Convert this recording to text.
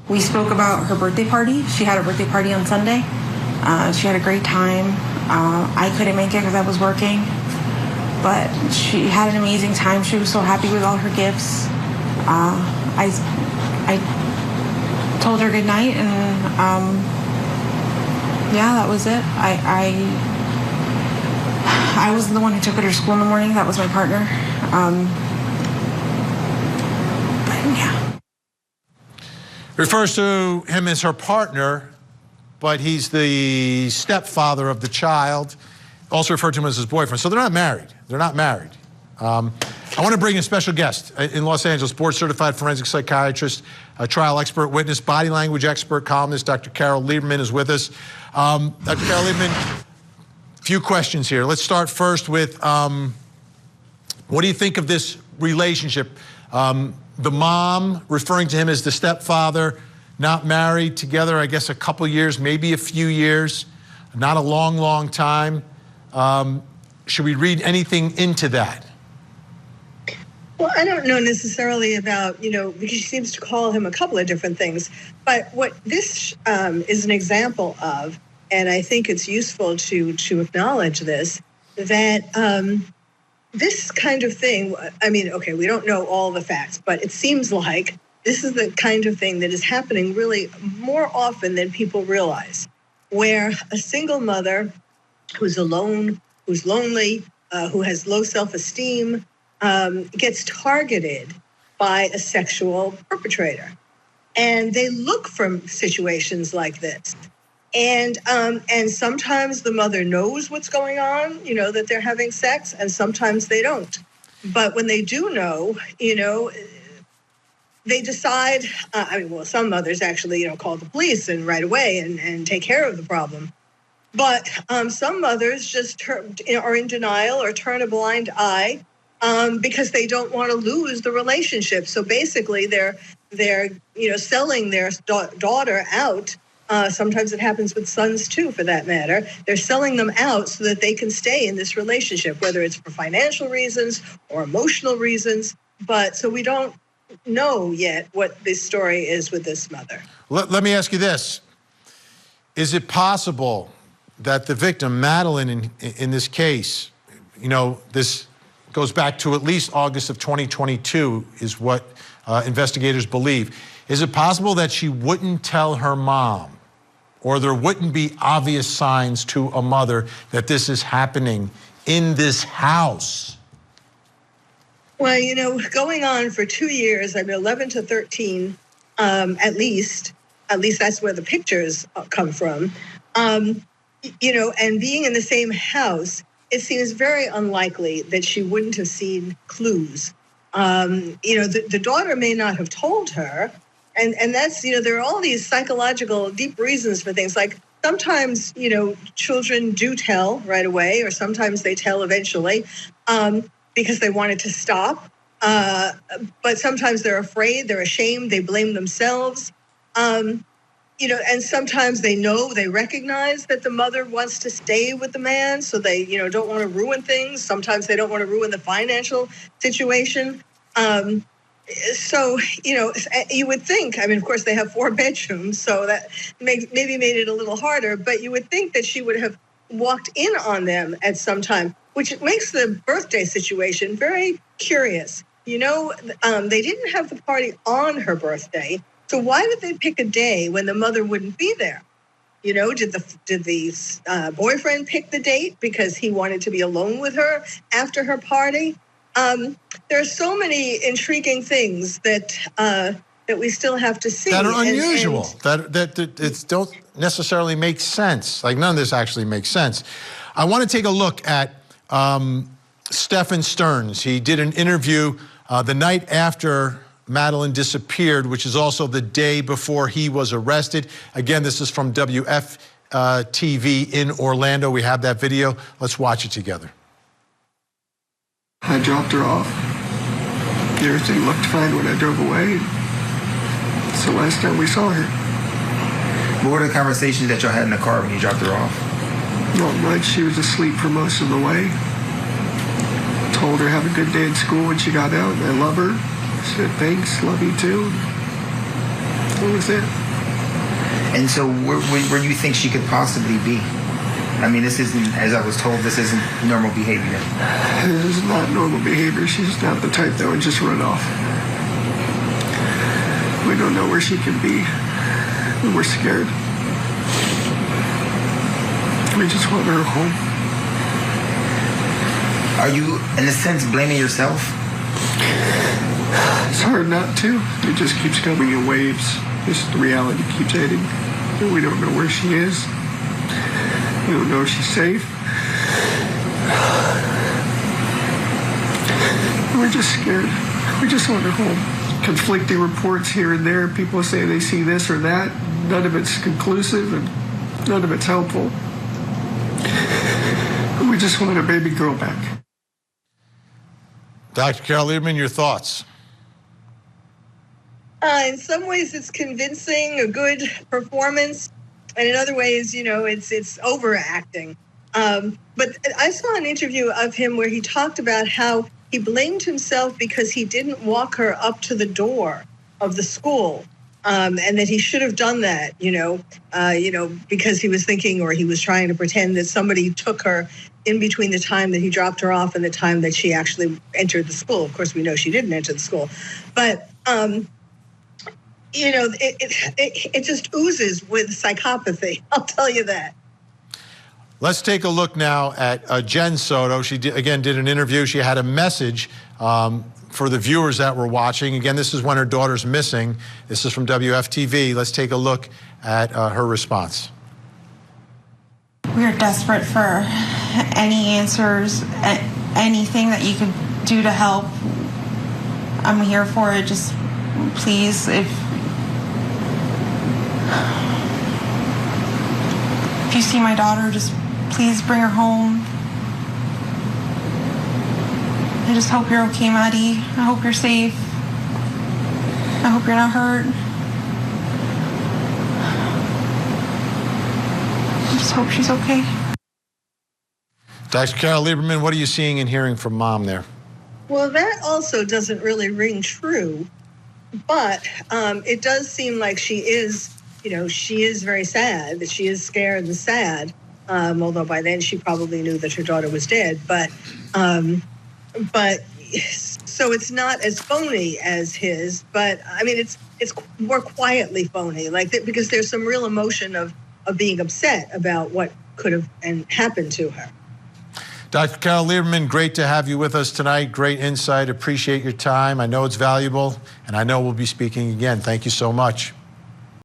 We spoke about her birthday party. She had a birthday party on Sunday. She had a great time. I couldn't make it because I was working, but she had an amazing time. She was so happy with all her gifts. I told her good night, and yeah, that was it. I was the one who took her to school in the morning. That was my partner. But yeah. Refers to him as her partner, but he's the stepfather of the child. Also referred to him as his boyfriend. So they're not married. They're not married. I want to bring in a special guest in Los Angeles, board-certified forensic psychiatrist, a trial expert, witness, body language expert, columnist. Dr. Carol Lieberman is with us. Dr. Carol Lieberman, a few questions here. Let's start first with, what do you think of this relationship? The mom referring to him as the stepfather, not married, together, I guess, a couple years, maybe a few years, not a long, long time. Should we read anything into that? Well, I don't know necessarily about, because she seems to call him a couple of different things. But what this is an example of, and I think it's useful to acknowledge this, that this kind of thing, okay, we don't know all the facts, but it seems like this is the kind of thing that is happening really more often than people realize, where a single mother who's alone, who's lonely, who has low self-esteem, gets targeted by a sexual perpetrator. And they look for situations like this. And sometimes the mother knows what's going on, that they're having sex, and sometimes they don't. But when they do know, they decide, some mothers actually, call the police and right away and take care of the problem. But some mothers just are in denial or turn a blind eye because they don't want to lose the relationship. So basically they're selling their daughter out. Sometimes it happens with sons too, for that matter. They're selling them out so that they can stay in this relationship, whether it's for financial reasons or emotional reasons. But so we don't know yet what this story is with this mother. Let me ask you this. Is it possible that the victim, Madelyn, in this case, this goes back to at least August of 2022 is what investigators believe. Is it possible that she wouldn't tell her mom, or there wouldn't be obvious signs to a mother that this is happening in this house? Well, going on for 2 years, 11 to 13, at least that's where the pictures come from, and being in the same house, it seems very unlikely that she wouldn't have seen clues. The daughter may not have told her, and that's, there are all these psychological deep reasons for things. Like sometimes, children do tell right away, or sometimes they tell eventually because they want it to stop. But sometimes they're afraid, they're ashamed, they blame themselves. And sometimes they recognize that the mother wants to stay with the man, so they, don't want to ruin things. Sometimes they don't want to ruin the financial situation. So, you would think, of course, they have 4 bedrooms, so that maybe made it a little harder, but you would think that she would have walked in on them at some time, which makes the birthday situation very curious. They didn't have the party on her birthday, so why did they pick a day when the mother wouldn't be there? Did the boyfriend pick the date because he wanted to be alone with her after her party? There are so many intriguing things that we still have to see. That are unusual, that don't necessarily make sense. Like, none of this actually makes sense. I want to take a look at Stephen Stearns. He did an interview the night after Madelyn disappeared, which is also the day before he was arrested. Again, this is from WFTV in Orlando. We have that video. Let's watch it together. I dropped her off. Everything looked fine when I drove away. It's the last time we saw her. What were the conversations that y'all had in the car when you dropped her off? Not much. She was asleep for most of the way. Told her have a good day at school when she got out. I love her. She said, thanks, love you too. That was it. And so where do you think she could possibly be? I mean, this isn't, as I was told, this isn't normal behavior. This is not normal behavior. She's not the type that would just run off. We don't know where she can be. And we're scared. We just want her home. Are you, in a sense, blaming yourself? It's hard not to. It just keeps coming in waves. Just the reality keeps hitting. And we don't know where she is. We don't know if she's safe. We're just scared. We just want her home. Conflicting reports here and there. People say they see this or that. None of it's conclusive and none of it's helpful. We just want our baby girl back. Dr. Carol Lieberman, your thoughts? In some ways, it's convincing, a good performance, and in other ways, you know, it's overacting. But I saw an interview of him where he talked about how he blamed himself because he didn't walk her up to the door of the school, and that he should have done that, because he was thinking, or he was trying to pretend that somebody took her in between the time that he dropped her off and the time that she actually entered the school. Of course, we know she didn't enter the school, but it just oozes with psychopathy. I'll tell you that. Let's take a look now at Jen Soto. She did an interview. She had a message for the viewers that were watching. Again, this is when her daughter's missing. This is from WFTV. Let's take a look at her response. We are desperate for any answers, anything that you could do to help. I'm here for it. Just please, if you see my daughter, just please bring her home. I just hope you're okay, Maddie. I hope you're safe. I hope you're not hurt. I just hope she's okay. Dr. Carol Lieberman, what are you seeing and hearing from Mom there? Well, that also doesn't really ring true, but it does seem like she is very sad, that she is scared and sad, although by then she probably knew that her daughter was dead. But so it's not as phony as his, but I mean, it's more quietly phony, because there's some real emotion of being upset about what could have happened to her. Dr. Carol Lieberman, great to have you with us tonight. Great insight. Appreciate your time. I know it's valuable, and I know we'll be speaking again. Thank you so much.